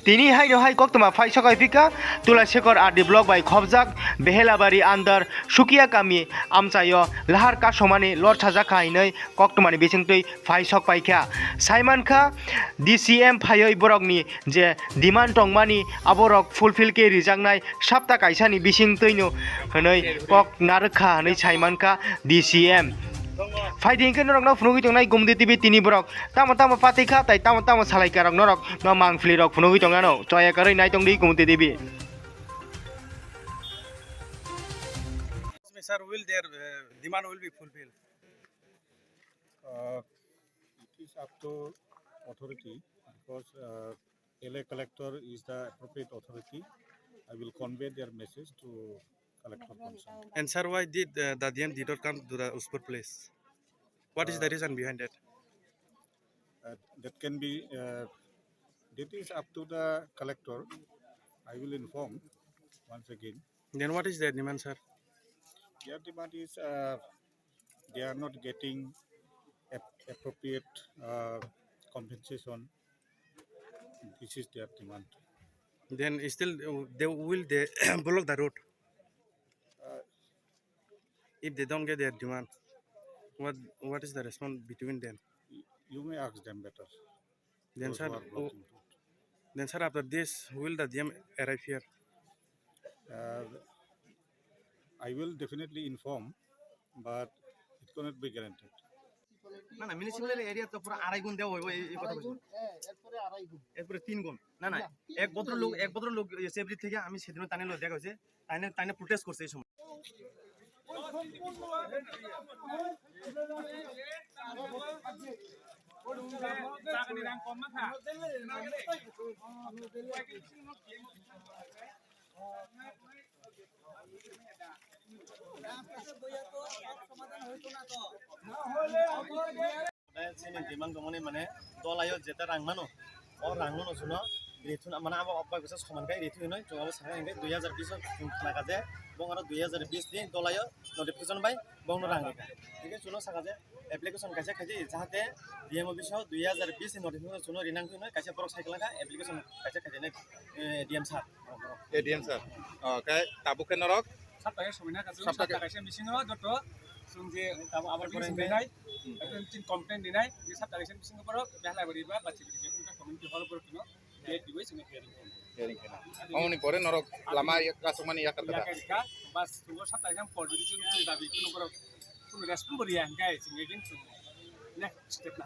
তিনি হাইনো হাই কক্তমা ফাইসকাই ফিকা তুলাশেখর আদি ব্লক বাই খবজাক বেহেলাবাড়ি আন্দার সুকিয়া কামি আমচায় লাহার কাসমানি লর সাজাখা হাইनै কক্তমানি বিসিংতৈ ফাইসক পাইখা সাইমানখা ডিসিএম ফাयै বরকनि যে ডিমান্ড টংमानि আবরক ফুলফিলকে রিজাंनाय সাপ্তা কাইসাनि बिसिंतैनो हनै कक नारखा हनै साइमानखा डिसिएम फाइदिंखौ नरक न फुनुगि दंनाय गुमदि टिभि तिनि बरक तामा तामा पातिखा ताइ तामा तामा सालायका रक नरक न मांगफ्लि रक फुनुगि दंगानो चया करै नाय दंदि गुमदि TV Sir, will their demand will be fulfilled? It is up to authority because LA collector is the appropriate authority. I will convey their message to collector concerned. And sir, why did the DM did not come to the Uspur place? What is the reason behind that? That can be, that is up to the collector. I will inform once again. Then what is their demand, sir? Their demand is they are not getting appropriate compensation. This is their demand. Then still they will they block the road if they don't get their demand. What is the response between them? You may ask them better. Then those sir, who are blocking road. then sir, after this, will the DM arrive here? I will definitely inform, but it cannot be guaranteed. না না municipal area তো পুরো আড়াই গুণ দেওয়া হইব এই কথা বলছি এরপরে আড়াই গুণ এরপরে 3 গুণ না না এক ভদ্রলোক সেফটি থেকে আমি সেদিন তানে লোক দেখা হইছে তাইনে প্রোটেস্ট করছে এই সময় ডিমান্ড গমনে মানে দলাयो যেটা রাংমানো ও রাংনো নসুনো রেথুন মানে আবা অব্বা গছে সমানকাই রেথুই নয় জঙ্গাবো সাংগাই 2020 খানা কাজে বং আর 2020 দিন দলাयो নোটিফিকেশন বাই বংনো রাংগা ঠিক আছে শুনো সাকাজে এপ্লিকেশন কাছে খাজি যাহাতে ডিএম অফিস 2020 নোটিফিকেশন শুনো রিনাং শুনো কাছে বরক সাইকেল লাগা এপ্লিকেশন কাছে খাজি নে ডিএম স্যার কাই তাবুকে নরক সাপ্তাহে সময় না কাছে সাপ্তাহে কাছে মিশিং হওয়া যত যে আবার করে দেয় তিন কমপ্লেন দিনাই যে সাপ্তাহে মিশিং পর বেলা বড়িবা বাচ্চা বিজে কমিউনিটি হল পর কিনো ডেট দিবই সঙ্গে হিয়ারিং অমনি পরে নরক লামা কাসমানি ইয়াকা বাস তুগো সাপ্তাহে পর যদি তুমি দাবি কোনো পর কোনো রেসপন্স বলিয়া গায় সঙ্গে কিন্তু নেক্সট স্টেপ না